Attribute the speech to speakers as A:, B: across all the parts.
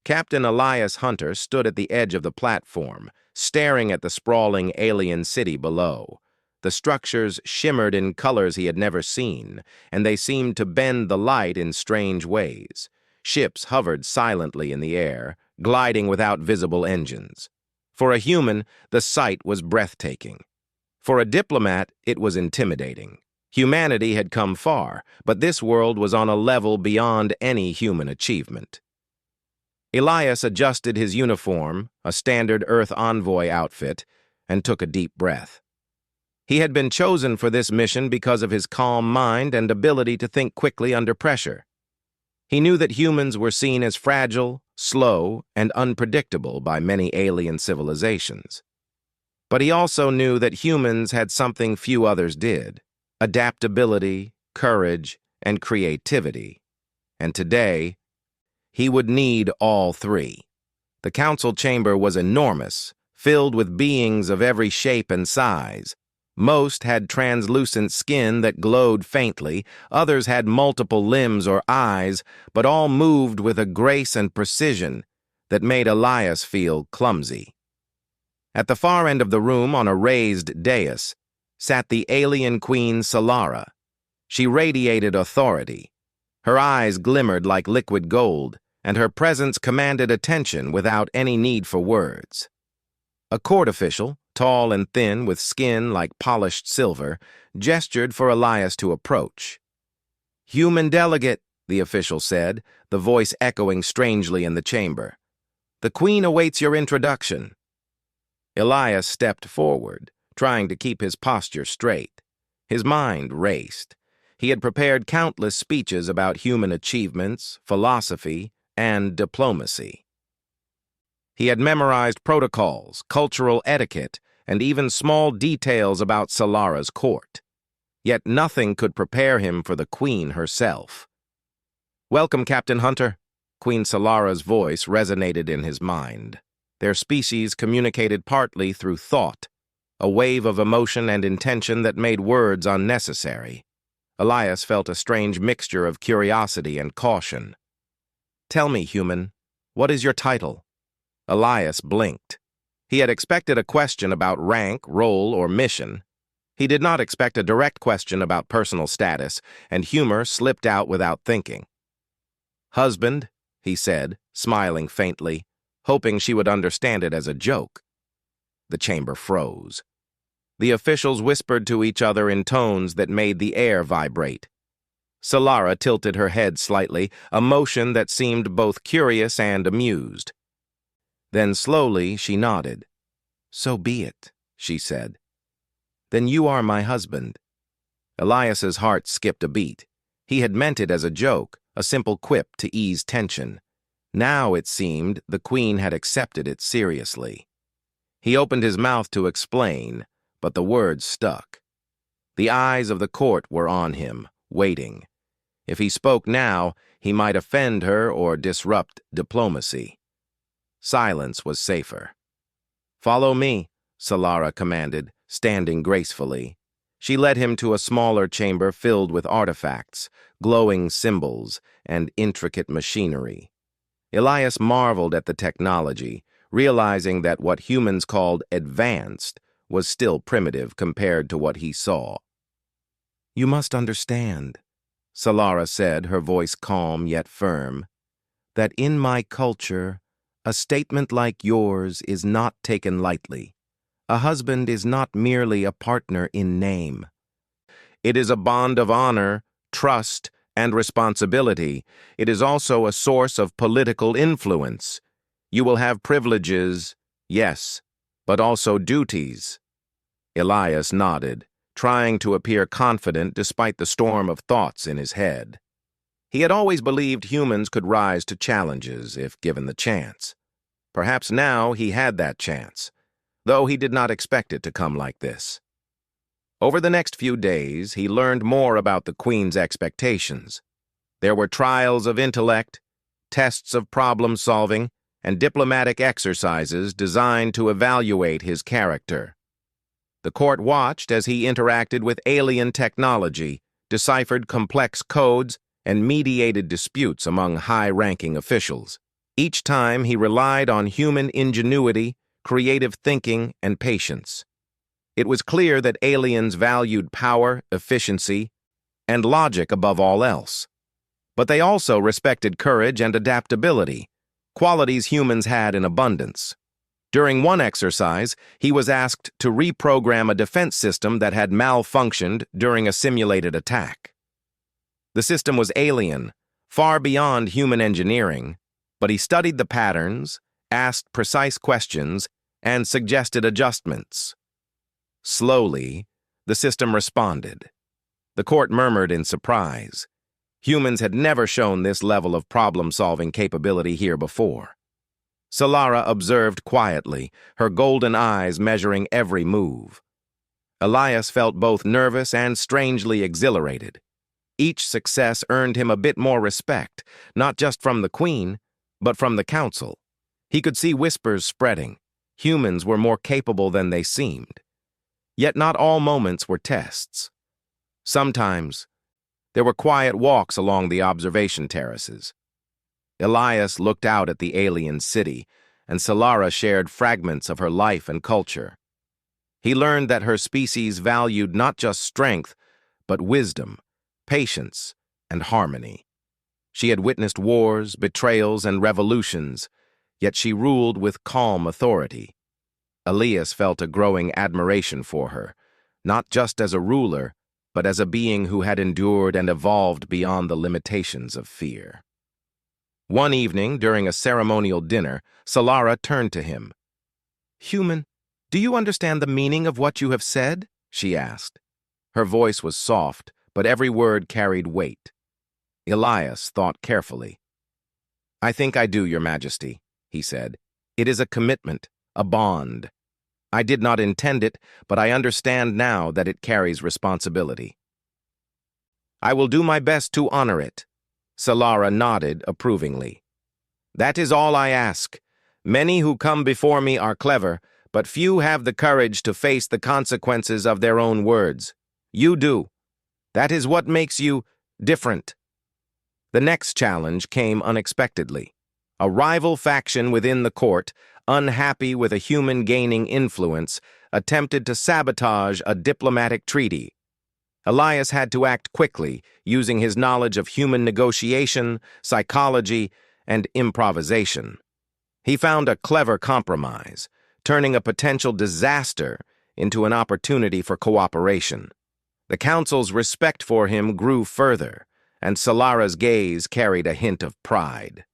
A: Captain Elias Hunter stood at the edge of the platform, staring at the sprawling alien city below. The structures shimmered in colors he had never seen, and they seemed to bend the light in strange ways. Ships hovered silently in the air, gliding without visible engines. For a human, the sight was breathtaking. For a diplomat, it was intimidating. Humanity had come far, but this world was on a level beyond any human achievement. Elias adjusted his uniform, a standard Earth envoy outfit, and took a deep breath. He had been chosen for this mission because of his calm mind and ability to think quickly under pressure. He knew that humans were seen as fragile, slow, and unpredictable by many alien civilizations. But he also knew that humans had something few others did: adaptability, courage, and creativity. And today, he would need all three. The council chamber was enormous, filled with beings of every shape and size. Most had translucent skin that glowed faintly, others had multiple limbs or eyes, but all moved with a grace and precision that made Elias feel clumsy. At the far end of the room, on a raised dais, sat the alien queen Solara. She radiated authority. Her eyes glimmered like liquid gold, and her presence commanded attention without any need for words. A court official, tall and thin with skin like polished silver, gestured for Elias to approach. "Human delegate," the official said, the voice echoing strangely in the chamber. "The Queen awaits your introduction." Elias stepped forward, trying to keep his posture straight. His mind raced. He had prepared countless speeches about human achievements, philosophy, and diplomacy. He had memorized protocols, cultural etiquette, and even small details about Solara's court. Yet nothing could prepare him for the Queen herself. "Welcome, Captain Hunter." Queen Solara's voice resonated in his mind. Their species communicated partly through thought, a wave of emotion and intention that made words unnecessary. Elias felt a strange mixture of curiosity and caution. "Tell me, human, what is your title?" Elias blinked. He had expected a question about rank, role, or mission. He did not expect a direct question about personal status, and humor slipped out without thinking. "Husband," he said, smiling faintly, hoping she would understand it as a joke. The chamber froze. The officials whispered to each other in tones that made the air vibrate. Solara tilted her head slightly, a motion that seemed both curious and amused. Then slowly she nodded. "So be it," she said. "Then you are my husband." Elias's heart skipped a beat. He had meant it as a joke, a simple quip to ease tension. Now, it seemed, the Queen had accepted it seriously. He opened his mouth to explain, but the words stuck. The eyes of the court were on him, waiting. If he spoke now, he might offend her or disrupt diplomacy. Silence was safer. "Follow me," Solara commanded, standing gracefully. She led him to a smaller chamber filled with artifacts, glowing symbols, and intricate machinery. Elias marveled at the technology, realizing that what humans called advanced was still primitive compared to what he saw. "You must understand," Solara said, her voice calm yet firm, "that in my culture, a statement like yours is not taken lightly. A husband is not merely a partner in name. It is a bond of honor, trust, and responsibility. It is also a source of political influence. You will have privileges, yes, but also duties." Elias nodded, trying to appear confident despite the storm of thoughts in his head. He had always believed humans could rise to challenges if given the chance. Perhaps now he had that chance, though he did not expect it to come like this. Over the next few days, he learned more about the Queen's expectations. There were trials of intellect, tests of problem-solving, and diplomatic exercises designed to evaluate his character. The court watched as he interacted with alien technology, deciphered complex codes, and mediated disputes among high-ranking officials. Each time he relied on human ingenuity, creative thinking, and patience. It was clear that aliens valued power, efficiency, and logic above all else. But they also respected courage and adaptability, qualities humans had in abundance. During one exercise, he was asked to reprogram a defense system that had malfunctioned during a simulated attack. The system was alien, far beyond human engineering, but he studied the patterns, asked precise questions, and suggested adjustments. Slowly, the system responded. The court murmured in surprise. Humans had never shown this level of problem-solving capability here before. Solara observed quietly, her golden eyes measuring every move. Elias felt both nervous and strangely exhilarated. Each success earned him a bit more respect, not just from the Queen, but from the Council. He could see whispers spreading. Humans were more capable than they seemed. Yet not all moments were tests. Sometimes, there were quiet walks along the observation terraces. Elias looked out at the alien city, and Solara shared fragments of her life and culture. He learned that her species valued not just strength, but wisdom, patience, and harmony. She had witnessed wars, betrayals, and revolutions, yet she ruled with calm authority. Elias felt a growing admiration for her, not just as a ruler, but as a being who had endured and evolved beyond the limitations of fear. One evening, during a ceremonial dinner, Solara turned to him. "Human, do you understand the meaning of what you have said?" she asked. Her voice was soft, but every word carried weight. Elias thought carefully. "I think I do, Your Majesty," he said. "It is a commitment, a bond. I did not intend it, but I understand now that it carries responsibility. I will do my best to honor it." Solara nodded approvingly. "That is all I ask. Many who come before me are clever, but few have the courage to face the consequences of their own words. You do. That is what makes you different." The next challenge came unexpectedly. A rival faction within the court, unhappy with a human gaining influence, attempted to sabotage a diplomatic treaty. Elias had to act quickly, using his knowledge of human negotiation, psychology, and improvisation. He found a clever compromise, turning a potential disaster into an opportunity for cooperation. The council's respect for him grew further, and Solara's gaze carried a hint of pride.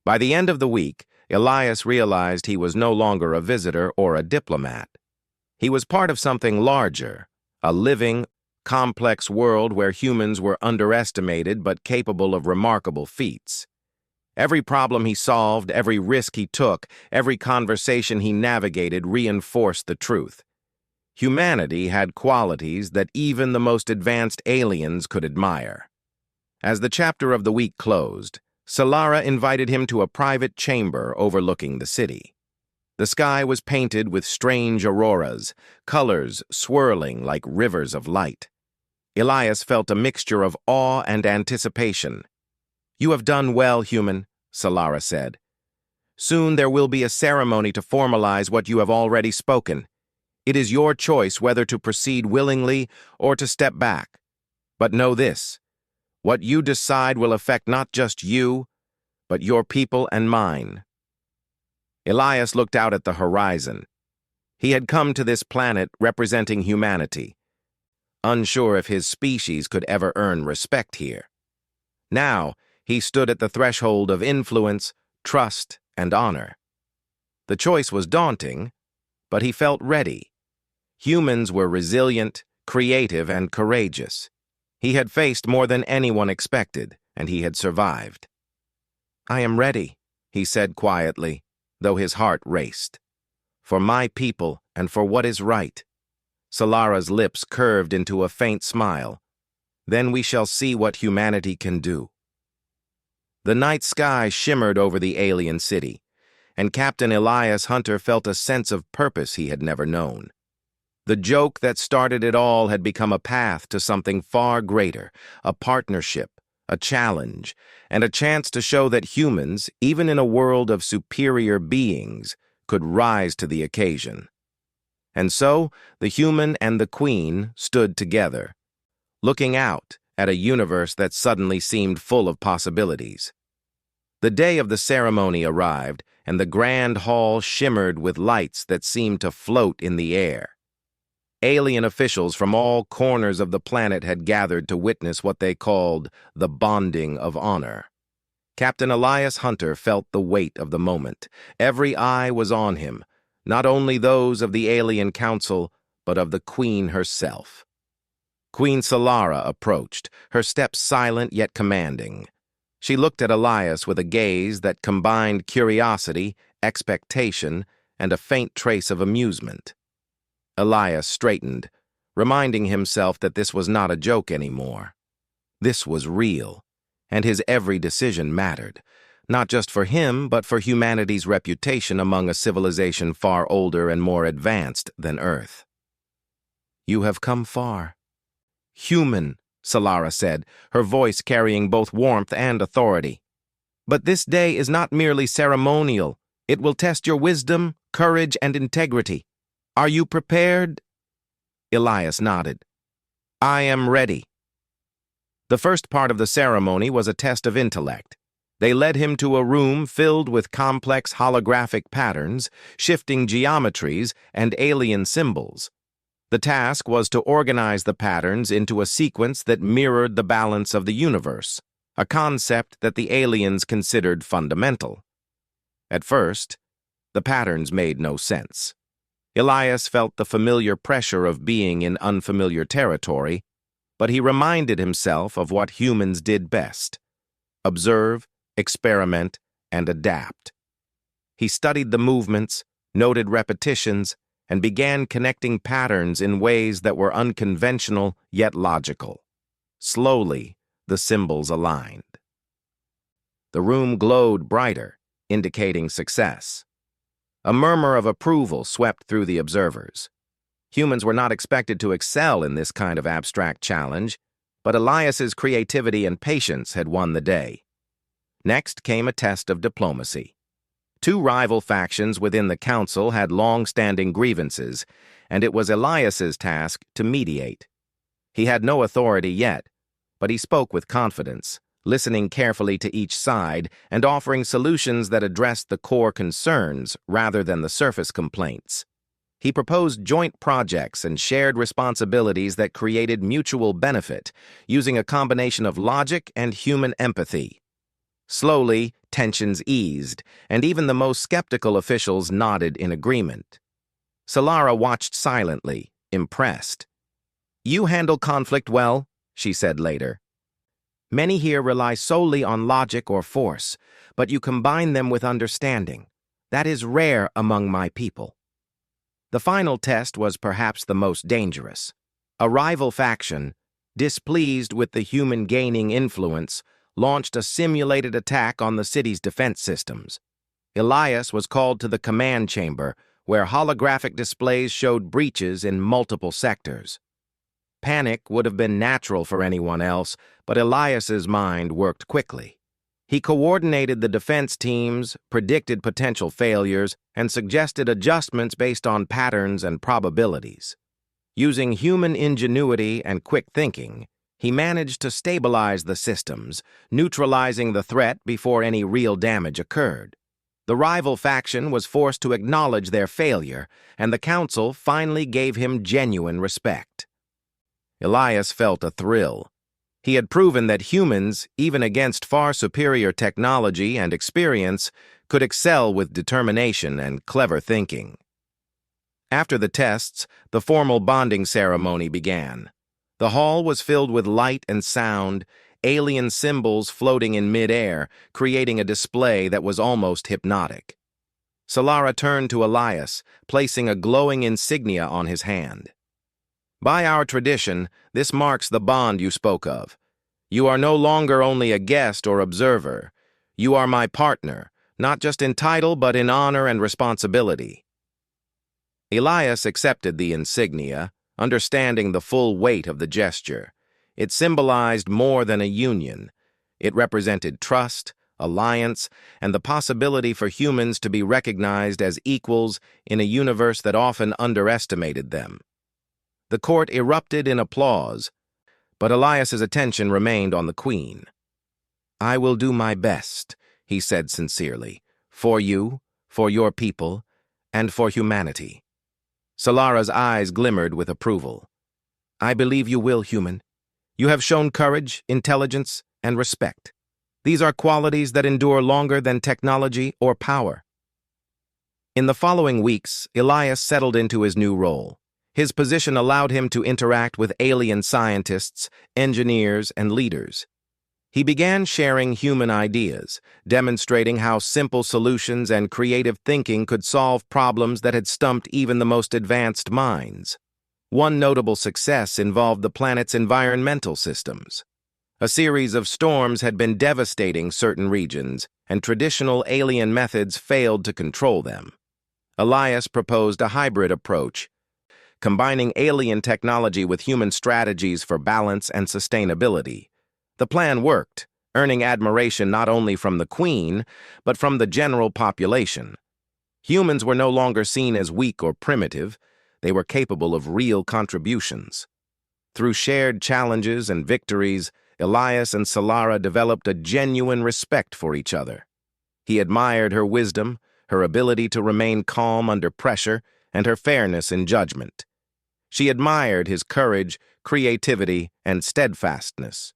A: By the end of the week, Elias realized he was no longer a visitor or a diplomat. He was part of something larger, a living, complex world where humans were underestimated but capable of remarkable feats. Every problem he solved, every risk he took, every conversation he navigated reinforced the truth. Humanity had qualities that even the most advanced aliens could admire. As the chapter of the week closed, Solara invited him to a private chamber overlooking the city. The sky was painted with strange auroras, colors swirling like rivers of light. Elias felt a mixture of awe and anticipation. "You have done well, human," Solara said. "Soon there will be a ceremony to formalize what you have already spoken. It is your choice whether to proceed willingly or to step back. But know this. What you decide will affect not just you, but your people and mine." Elias looked out at the horizon. He had come to this planet representing humanity, unsure if his species could ever earn respect here. Now, he stood at the threshold of influence, trust, and honor. The choice was daunting, but he felt ready. Humans were resilient, creative, and courageous. He had faced more than anyone expected, and he had survived. "I am ready," he said quietly, though his heart raced. "For my people and for what is right." Solara's lips curved into a faint smile. "Then we shall see what humanity can do." The night sky shimmered over the alien city, and Captain Elias Hunter felt a sense of purpose he had never known. The joke that started it all had become a path to something far greater, a partnership, a challenge, and a chance to show that humans, even in a world of superior beings, could rise to the occasion. And so, the human and the queen stood together, looking out at a universe that suddenly seemed full of possibilities. The day of the ceremony arrived, and the grand hall shimmered with lights that seemed to float in the air. Alien officials from all corners of the planet had gathered to witness what they called the bonding of honor. Captain Elias Hunter felt the weight of the moment. Every eye was on him, not only those of the Alien Council, but of the Queen herself. Queen Solara approached, her steps silent yet commanding. She looked at Elias with a gaze that combined curiosity, expectation, and a faint trace of amusement. Elias straightened, reminding himself that this was not a joke anymore. This was real, and his every decision mattered, not just for him, but for humanity's reputation among a civilization far older and more advanced than Earth. "You have come far." "Human," Solara said, her voice carrying both warmth and authority. "But this day is not merely ceremonial. It will test your wisdom, courage, and integrity. Are you prepared?" Elias nodded. "I am ready." The first part of the ceremony was a test of intellect. They led him to a room filled with complex holographic patterns, shifting geometries, and alien symbols. The task was to organize the patterns into a sequence that mirrored the balance of the universe, a concept that the aliens considered fundamental. At first, the patterns made no sense. Elias felt the familiar pressure of being in unfamiliar territory, but he reminded himself of what humans did best: observe, experiment, and adapt. He studied the movements, noted repetitions, and began connecting patterns in ways that were unconventional yet logical. Slowly, the symbols aligned. The room glowed brighter, indicating success. A murmur of approval swept through the observers. Humans were not expected to excel in this kind of abstract challenge, but Elias's creativity and patience had won the day. Next came a test of diplomacy. Two rival factions within the council had long-standing grievances, and it was Elias's task to mediate. He had no authority yet, but he spoke with confidence, listening carefully to each side and offering solutions that addressed the core concerns rather than the surface complaints. He proposed joint projects and shared responsibilities that created mutual benefit, using a combination of logic and human empathy. Slowly, tensions eased, and even the most skeptical officials nodded in agreement. Solara watched silently, impressed. "You handle conflict well," she said later. "Many here rely solely on logic or force, but you combine them with understanding. That is rare among my people." The final test was perhaps the most dangerous. A rival faction, displeased with the human gaining influence, launched a simulated attack on the city's defense systems. Elias was called to the command chamber, where holographic displays showed breaches in multiple sectors. Panic would have been natural for anyone else, but Elias's mind worked quickly. He coordinated the defense teams, predicted potential failures, and suggested adjustments based on patterns and probabilities. Using human ingenuity and quick thinking, he managed to stabilize the systems, neutralizing the threat before any real damage occurred. The rival faction was forced to acknowledge their failure, and the council finally gave him genuine respect. Elias felt a thrill. He had proven that humans, even against far superior technology and experience, could excel with determination and clever thinking. After the tests, the formal bonding ceremony began. The hall was filled with light and sound, alien symbols floating in mid-air, creating a display that was almost hypnotic. Solara turned to Elias, placing a glowing insignia on his hand. "By our tradition, this marks the bond you spoke of. You are no longer only a guest or observer. You are my partner, not just in title but in honor and responsibility." Elias accepted the insignia, understanding the full weight of the gesture. It symbolized more than a union. It represented trust, alliance, and the possibility for humans to be recognized as equals in a universe that often underestimated them. The court erupted in applause, but Elias's attention remained on the queen. "I will do my best," he said sincerely, "for you, for your people, and for humanity." Solara's eyes glimmered with approval. "I believe you will, human. You have shown courage, intelligence, and respect. These are qualities that endure longer than technology or power." In the following weeks, Elias settled into his new role. His position allowed him to interact with alien scientists, engineers, and leaders. He began sharing human ideas, demonstrating how simple solutions and creative thinking could solve problems that had stumped even the most advanced minds. One notable success involved the planet's environmental systems. A series of storms had been devastating certain regions, and traditional alien methods failed to control them. Elias proposed a hybrid approach, combining alien technology with human strategies for balance and sustainability. The plan worked, earning admiration not only from the Queen, but from the general population. Humans were no longer seen as weak or primitive. They were capable of real contributions. Through shared challenges and victories, Elias and Solara developed a genuine respect for each other. He admired her wisdom, her ability to remain calm under pressure, and her fairness in judgment. She admired his courage, creativity, and steadfastness.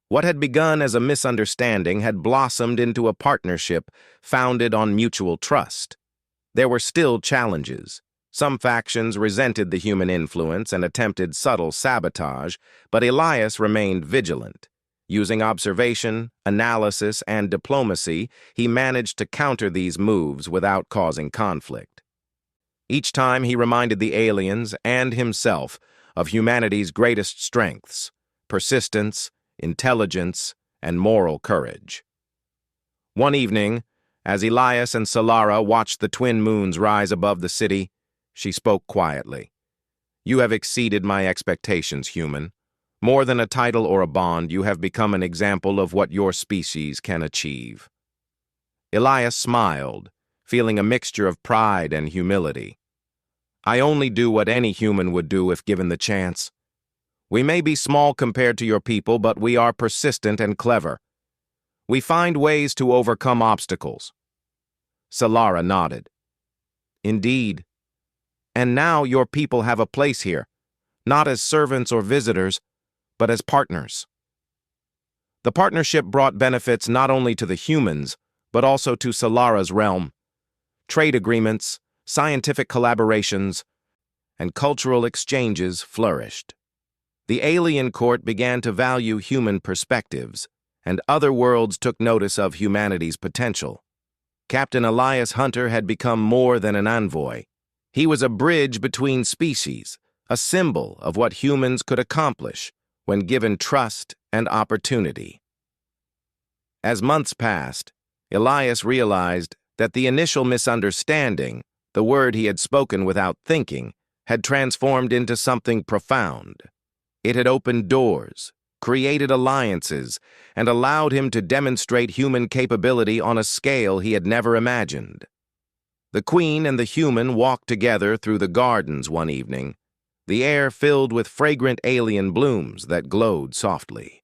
A: What had begun as a misunderstanding had blossomed into a partnership founded on mutual trust. There were still challenges. Some factions resented the human influence and attempted subtle sabotage, but Elias remained vigilant. Using observation, analysis, and diplomacy, he managed to counter these moves without causing conflict. Each time he reminded the aliens and himself of humanity's greatest strengths: persistence, intelligence, and moral courage. One evening, as Elias and Solara watched the twin moons rise above the city, she spoke quietly. "You have exceeded my expectations, human. More than a title or a bond, you have become an example of what your species can achieve." Elias smiled, feeling a mixture of pride and humility. "I only do what any human would do if given the chance. We may be small compared to your people, but we are persistent and clever. We find ways to overcome obstacles." Solara nodded. "Indeed. And now your people have a place here, not as servants or visitors, but as partners." The partnership brought benefits not only to the humans, but also to Solara's realm. Trade agreements, scientific collaborations, and cultural exchanges flourished. The alien court began to value human perspectives, and other worlds took notice of humanity's potential. Captain Elias Hunter had become more than an envoy. He was a bridge between species, a symbol of what humans could accomplish when given trust and opportunity. As months passed, Elias realized that the initial misunderstanding, the word he had spoken without thinking, had transformed into something profound. It had opened doors, created alliances, and allowed him to demonstrate human capability on a scale he had never imagined. The Queen and the human walked together through the gardens one evening, the air filled with fragrant alien blooms that glowed softly.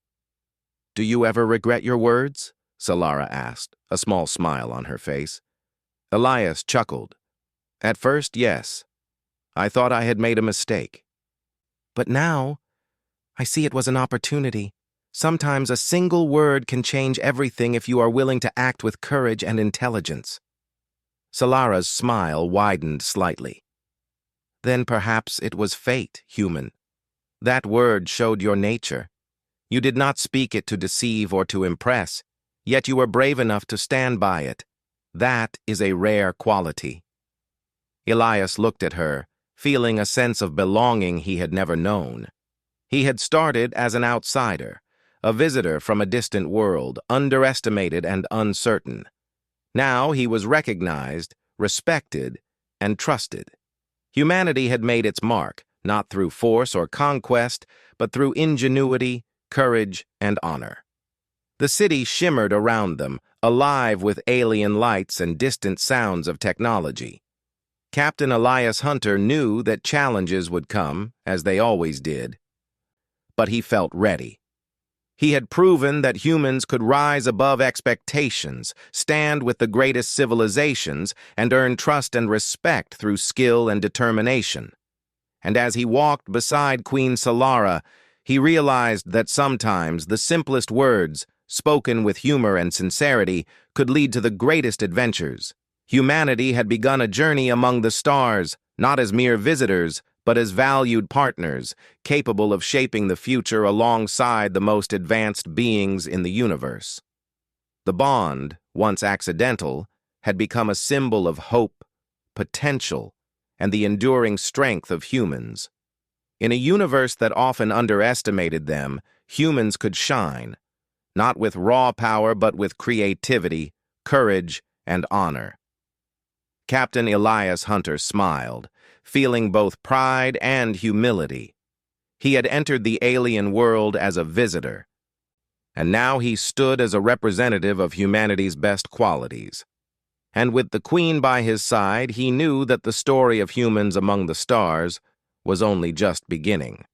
A: "Do you ever regret your words?" Solara asked, a small smile on her face. Elias chuckled. "At first, yes. I thought I had made a mistake. But now, I see it was an opportunity. Sometimes a single word can change everything if you are willing to act with courage and intelligence." Solara's smile widened slightly. "Then perhaps it was fate, human. That word showed your nature. You did not speak it to deceive or to impress, yet you were brave enough to stand by it. That is a rare quality." Elias looked at her, feeling a sense of belonging he had never known. He had started as an outsider, a visitor from a distant world, underestimated and uncertain. Now he was recognized, respected, and trusted. Humanity had made its mark, not through force or conquest, but through ingenuity, courage, and honor. The city shimmered around them, alive with alien lights and distant sounds of technology. Captain Elias Hunter knew that challenges would come, as they always did. But he felt ready. He had proven that humans could rise above expectations, stand with the greatest civilizations, and earn trust and respect through skill and determination. And as he walked beside Queen Solara, he realized that sometimes the simplest words, spoken with humor and sincerity, could lead to the greatest adventures. Humanity had begun a journey among the stars, not as mere visitors, but as valued partners, capable of shaping the future alongside the most advanced beings in the universe. The bond, once accidental, had become a symbol of hope, potential, and the enduring strength of humans. In a universe that often underestimated them, humans could shine, not with raw power but with creativity, courage, and honor. Captain Elias Hunter smiled, feeling both pride and humility. He had entered the alien world as a visitor, and now he stood as a representative of humanity's best qualities. And with the Queen by his side, he knew that the story of humans among the stars was only just beginning.